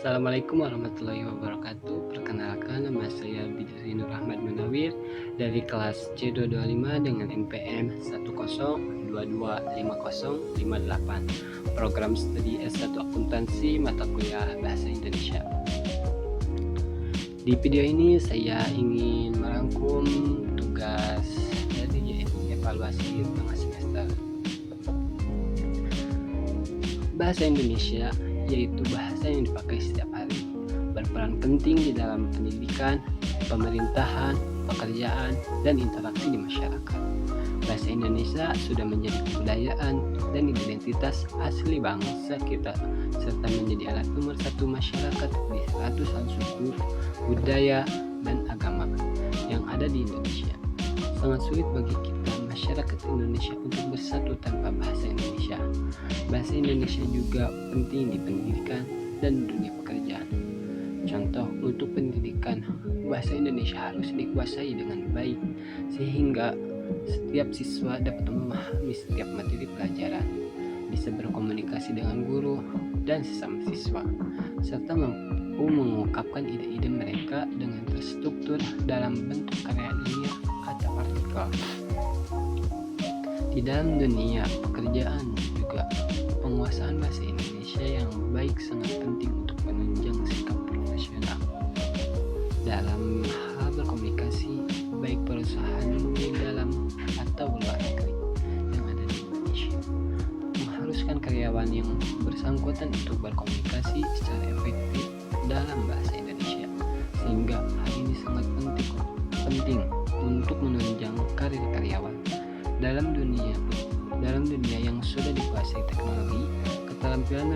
Assalamualaikum warahmatullahi wabarakatuh. Perkenalkan, nama saya Bidri Nur Ahmad Munawir dari kelas C225 dengan NPM 102250058. Program studi S1 Akuntansi mata kuliah Bahasa Indonesia. Di video ini saya ingin merangkum tugas dari evaluasi tengah semester. Bahasa Indonesia yaitu bahasa yang dipakai setiap hari, berperan penting di dalam pendidikan, pemerintahan, pekerjaan, dan interaksi di masyarakat. Bahasa Indonesia sudah menjadi kebudayaan dan identitas asli bangsa kita, serta menjadi alat nomor satu masyarakat di ratusan suku, budaya, dan agama yang ada di Indonesia. Sangat sulit bagi kita masyarakat Indonesia untuk bersatu tanpa bahasa Indonesia. Bahasa Indonesia juga penting di pendidikan dan dunia pekerjaan. Contoh untuk pendidikan, bahasa Indonesia harus dikuasai dengan baik sehingga setiap siswa dapat memahami setiap materi pelajaran, bisa berkomunikasi dengan guru dan sesama siswa, serta mampu mengungkapkan ide-ide mereka dengan terstruktur dalam bentuk karya ilmiah atau artikel. Di dalam dunia pekerjaan juga, penguasaan bahasa Indonesia yang baik sangat penting untuk menunjang sikap profesional dalam hal berkomunikasi, baik perusahaan di dalam atau luar negeri yang ada di Indonesia. Mengharuskan karyawan yang bersangkutan untuk berkomunikasi secara efektif dalam bahasa Indonesia, sehingga hal ini sangat penting untuk menunjang karir karyawan. Dalam dunia yang sudah dikuasai teknologi, keterampilan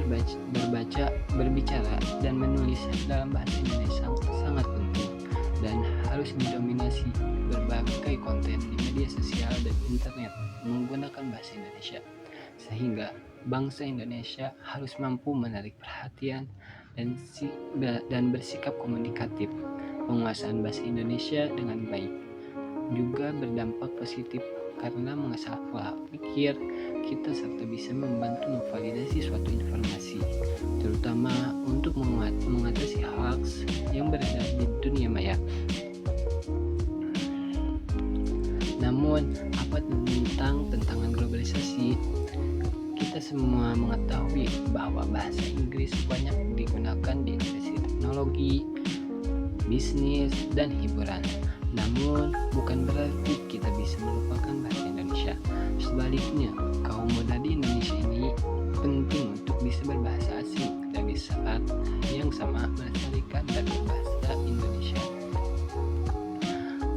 berbicara, dan menulis dalam bahasa Indonesia sangat penting dan harus didominasi berbagai konten di media sosial dan internet menggunakan bahasa Indonesia, sehingga bangsa Indonesia harus mampu menarik perhatian dan bersikap komunikatif. Penguasaan bahasa Indonesia dengan baik juga berdampak positif karena mengasah pola pikir kita serta bisa membantu memvalidasi suatu informasi, terutama untuk mengatasi hoax yang beredar di dunia maya. Namun, apa tentang tantangan globalisasi? Kita semua mengetahui bahwa bahasa Inggris banyak digunakan di industri teknologi, bisnis, dan hiburan. Namun, bukan berarti kita bisa melupakan bahasa Indonesia. Sebaliknya, kaum muda di Indonesia ini penting untuk bisa berbahasa asing dan di saat yang sama melestarikan dan berbahasa Indonesia.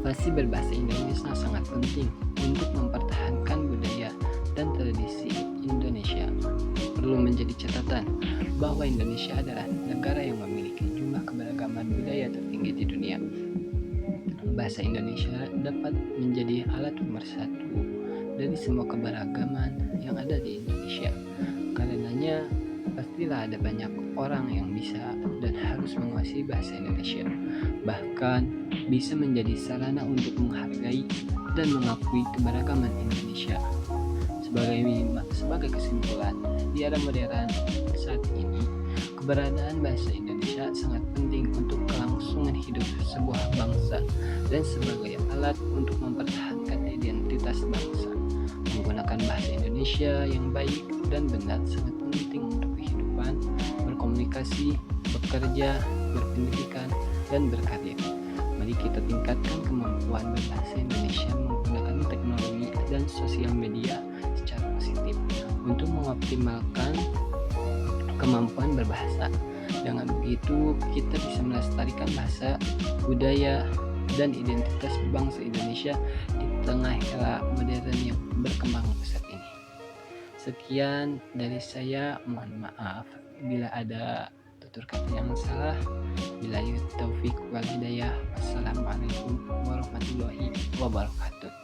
Fasih berbahasa Indonesia sangat penting untuk mempertahankan budaya dan tradisi Indonesia. Perlu menjadi catatan bahwa Indonesia adalah negara yang memiliki jumlah keberagaman budaya tertinggi di dunia. Bahasa Indonesia dapat menjadi alat pemersatu dari semua keberagaman yang ada di Indonesia. Karenanya, pastilah ada banyak orang yang bisa dan harus menguasai bahasa Indonesia. Bahkan bisa menjadi sarana untuk menghargai dan mengakui keberagaman Indonesia. Sebagai kesimpulan, di era modern saat ini, keberadaan bahasa Indonesia sangat penting untuk kelangsungan hidup sebuah bangsa dan sebagai alat untuk mempertahankan identitas bangsa. Menggunakan bahasa Indonesia yang baik dan benar sangat penting untuk kehidupan, berkomunikasi, bekerja, berpendidikan, dan berkarya. Mari kita tingkatkan kemampuan berbahasa Indonesia menggunakan teknologi dan sosial media secara positif untuk mengoptimalkan kemampuan berbahasa. Dengan begitu, kita bisa melestarikan bahasa, budaya, dan identitas bangsa Indonesia di tengah era modern yang berkembang pesat ini. Sekian dari saya, mohon maaf bila ada tutur kata yang salah. Billahi taufik wal hidayah. Wassalamualaikum warahmatullahi wabarakatuh.